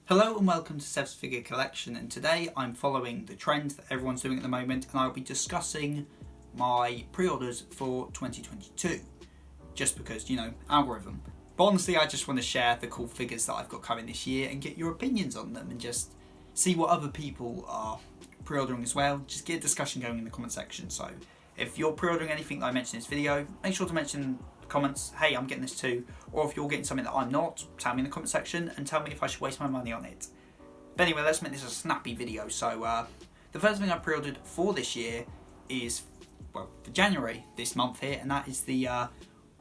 Hello and welcome to Seph's Figure Collection, and today I'm following the trend that everyone's doing at the moment and I'll be discussing my pre-orders for 2022. Just because, algorithm. But honestly, I just want to share the cool figures that I've got coming this year and get your opinions on them and just see what other people are pre-ordering as well. Just get a discussion going in the comment section. So if you're pre-ordering anything that I mentioned in this video, make sure to mention comments, hey, I'm getting this too, or if you're getting something that I'm not, tell me in the comment section and tell me if I should waste my money on it. But anyway, let's make this a snappy video. So the first thing I pre-ordered for this year is, well, for January this month here, and that is the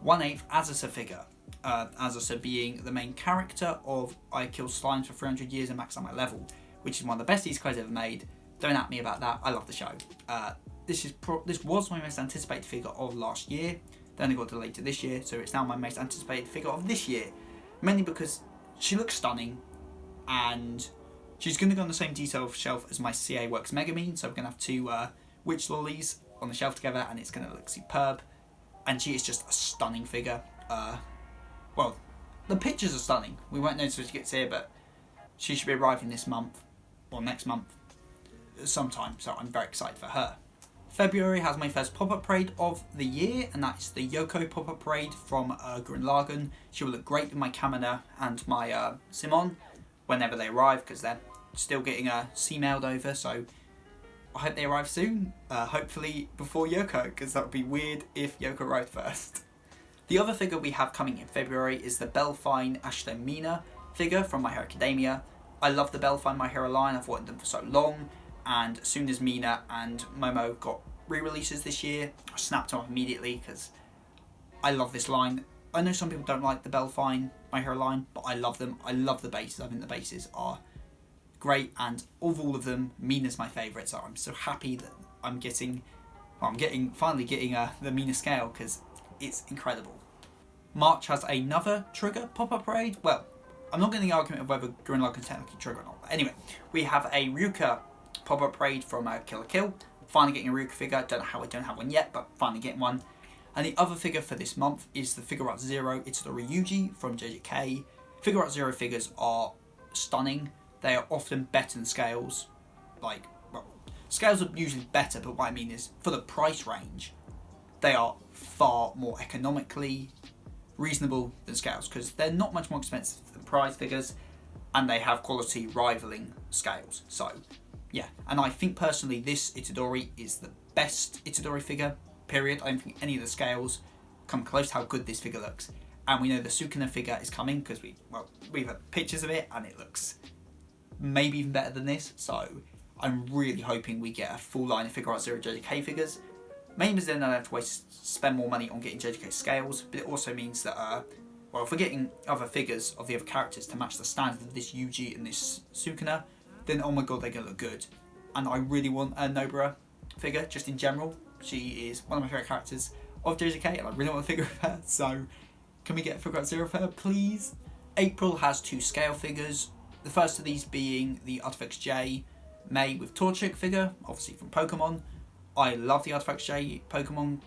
1/8 Azusa figure. Azusa being the main character of I Kill Slimes for 300 Years and Max Out My Level, which is one of the best Easter eggs ever made. Don't at me about that, I love the show. This was my most anticipated figure of last year. Then it got delayed to this year, so it's now my most anticipated figure of this year. Mainly because she looks stunning, and she's going to go on the same detail shelf as my CA Works Megamine, so we're going to have two witch lollies on the shelf together, and it's going to look superb. And she is just a stunning figure. Well, the pictures are stunning. We won't notice when she gets here, but she should be arriving this month, or next month, sometime, so I'm very excited for her. February has my first pop-up parade of the year, and that's the Yoko pop-up parade from Gurren Lagann. She will look great with my Kamina and my Simon whenever they arrive, because they're still getting C-mailed over, so I hope they arrive soon. Hopefully before Yoko, because that would be weird if Yoko arrived first. The other figure we have coming in February is the Belfine Ashley Mina figure from My Hero Academia. I love the Belfine My Hero line, I've wanted them for so long. And as soon as Mina and Momo got re-releases this year, I snapped them up immediately because I love this line. I know some people don't like the Belfine My Hero line, but I love them. I love the bases. I think the bases are great, and of all of them, Mina's my favourite. So I'm so happy that I'm finally getting the Mina scale because it's incredible. March has another Trigger pop-up parade. Well, I'm not getting the argument of whether Gurren Lagann is technically Trigger or not. But anyway, we have a Ryuka pop-up parade from Kill la Kill. Finally getting a Ryuka figure. Don't know how I don't have one yet, but finally getting one. And the other figure for this month is the Figure Art Zero. It's the Ryuji from JJK. Figure Art Zero figures are stunning. They are often better than scales. Scales are usually better, but what I mean is for the price range, they are far more economically reasonable than scales because they're not much more expensive than prize figures, and they have quality rivaling scales. So yeah, and I think personally this Itadori is the best Itadori figure, period. I don't think any of the scales come close to how good this figure looks. And we know the Sukuna figure is coming because we've had pictures of it and it looks maybe even better than this. So I'm really hoping we get a full line of Figure Art Zero JJK figures. Mainly because then I don't have to spend more money on getting JJK scales, but it also means that, if we're getting other figures of the other characters to match the standard of this Yuji and this Sukuna, then oh my god, they're going to look good. And I really want a Nobara figure, just in general. She is one of my favourite characters of JJK, and I really want a figure of her, so can we get a Figure Art Zero for her, please? April has two scale figures, the first of these being the Artifacts J Mei with Torchic figure, obviously from Pokemon. I love the Artifacts J Pokemon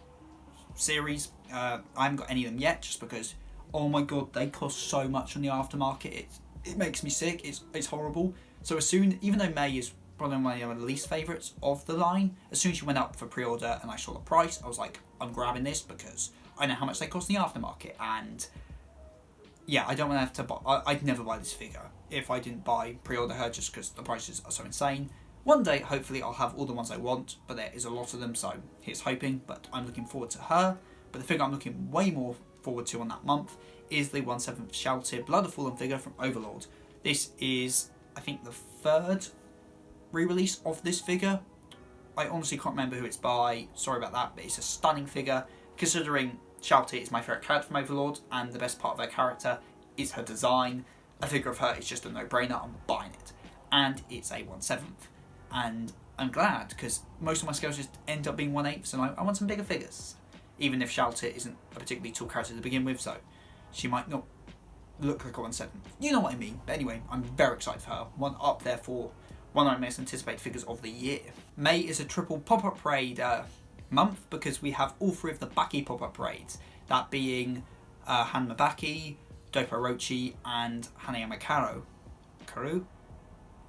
series. I haven't got any of them yet, just because, oh my god, they cost so much on the aftermarket. It makes me sick. It's horrible. So as soon, even though Mei is probably one of my least favourites of the line, as soon as she went up for pre-order and I saw the price, I was like, I'm grabbing this because I know how much they cost in the aftermarket. And yeah, I don't want to have to buy. I'd never buy this figure if I didn't pre-order her, just because the prices are so insane. One day, hopefully, I'll have all the ones I want, but there is a lot of them, so here's hoping. But I'm looking forward to her. But the figure I'm looking way more forward to on that month is the 1/7 Shaltir Blood of Fallen figure from Overlord. This is, I think, the third re-release of this figure. I honestly can't remember who it's by, sorry about that, but it's a stunning figure, considering Shaltir is my favourite character from Overlord, and the best part of her character is her design. A figure of her is just a no-brainer, I'm buying it. And it's a 1/7. And I'm glad, because most of my scales just end up being 1/8, and I want some bigger figures. Even if Shaltir isn't a particularly tall character to begin with, so she might not look like a 1/7. You know what I mean. But anyway, I'm very excited for her. One up there for one of my most anticipated figures of the year. May is a triple pop-up parade month because we have all three of the Baki pop-up parades. That being Hanma Baki, Dopo Orochi, and Hanayama Sakaru.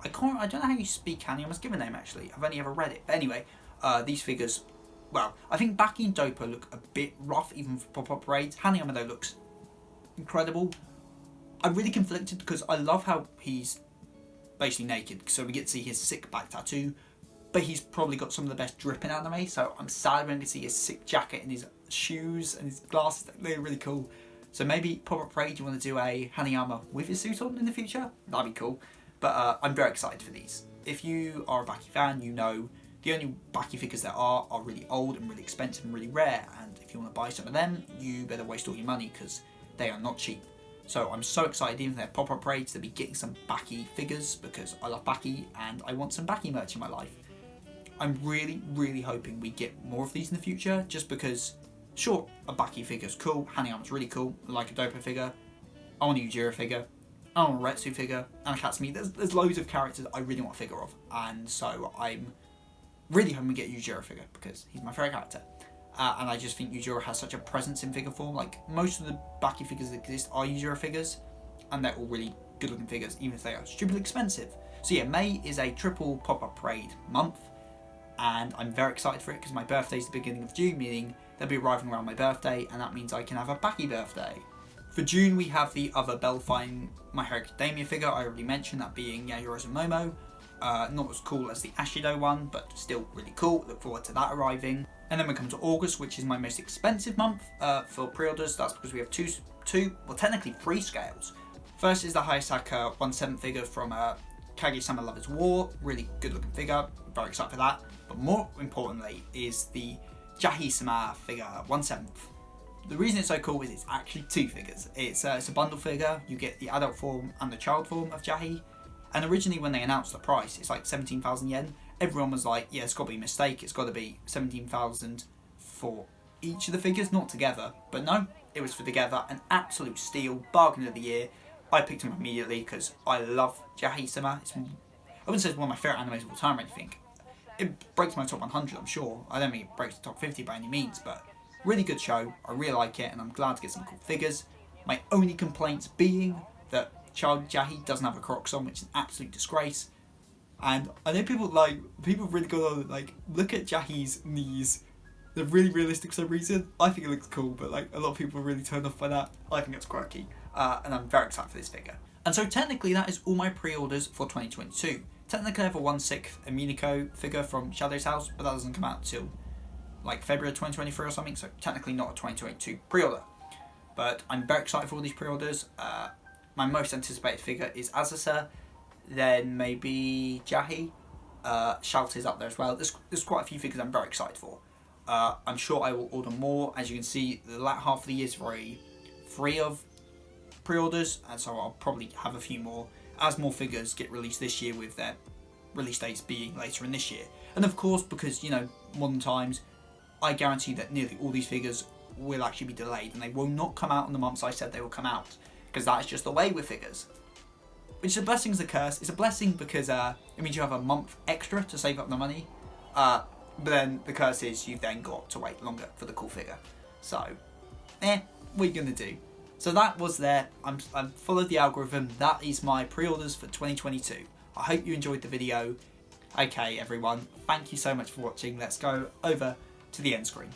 I don't know how you speak Hanayama's given name actually. I've only ever read it. But anyway, these figures, well, I think Baki and Dopo look a bit rough even for pop-up raids. Hanayama though looks incredible. I'm really conflicted because I love how he's basically naked, so we get to see his sick back tattoo, but he's probably got some of the best drip in anime, so I'm sad when we see his sick jacket and his shoes and his glasses. They're really cool. So maybe pop-up raid, you want to do a Hanayama with his suit on in the future? That'd be cool. But I'm very excited for these. If you are a Baki fan, you know the only Baki figures there are really old and really expensive and really rare, and if you want to buy some of them, you better waste all your money because they are not cheap. So I'm so excited, even if they're pop-up raids, to be getting some Baki figures because I love Baki and I want some Baki merch in my life. I'm really, really hoping we get more of these in the future, just because, sure, a Baki figure's cool, Hanayama's really cool, I like a Dopo figure, I want a Yujiro figure, I want a Retsu figure, and a Katsumi. There's loads of characters I really want a figure of, and so I'm really hoping we get a Yujiro figure because he's my favourite character. And I just think Yujiro has such a presence in figure form. Like, most of the Baki figures that exist are Yujiro figures, and they're all really good looking figures, even if they are stupidly expensive. So yeah, May is a triple pop-up raid month, and I'm very excited for it because my birthday's the beginning of June, meaning they'll be arriving around my birthday, and that means I can have a Baki birthday. For June, we have the other Belfine My Hero Academia figure. I already mentioned that being Yayoro's and Momo. Not as cool as the Ashido one, but still really cool. Look forward to that arriving. And then we come to August, which is my most expensive month for pre-orders. That's because we have well, technically 3 scales. First is the Hayasaka 1/7 figure from Kage-sama Lover's War. Really good looking figure. Very excited for that. But more importantly is the Jahi-sama figure 1/7. The reason it's so cool is it's actually 2 figures. It's a bundle figure. You get the adult form and the child form of Jahi. And originally when they announced the price, it's like 17,000 yen. Everyone was like, yeah, it's got to be a mistake. It's got to be 17,000 for each of the figures, not together. But no, it was for together. An absolute steal, bargain of the year. I picked him immediately because I love Jahi-sama. I wouldn't say it's one of my favourite animes of all time or anything. It breaks my top 100, I'm sure. I don't think it breaks the top 50 by any means, but really good show. I really like it, and I'm glad to get some cool figures. My only complaints being that Child Jahi doesn't have a Crocs on, which is an absolute disgrace. And I know people really go on look at Jahi's knees. They're really realistic for some reason. I think it looks cool, but a lot of people are really turned off by that. I think it's quirky, and I'm very excited for this figure. And so technically that is all my pre-orders for 2022. Technically I have a 1/6 Minako figure from Shadow's House, but that doesn't come out till February 2023 or something, so technically not a 2022 pre-order. But I'm very excited for all these pre-orders. My most anticipated figure is Azusa, then maybe Jahi. Shout is up there as well. There's quite a few figures I'm very excited for. I'm sure I will order more. As you can see, the latter half of the year is very free of pre-orders, and so I'll probably have a few more as more figures get released this year, with their release dates being later in this year. And of course, because modern times, I guarantee that nearly all these figures will actually be delayed, and they will not come out in the months I said they will come out, because that is just the way with figures. Which is a blessing, is a curse. It's a blessing because it means you have a month extra to save up the money, but then the curse is you've then got to wait longer for the cool figure. So, what are you going to do? So that was there. I've followed the algorithm. That is my pre-orders for 2022. I hope you enjoyed the video. Okay, everyone, thank you so much for watching. Let's go over to the end screen.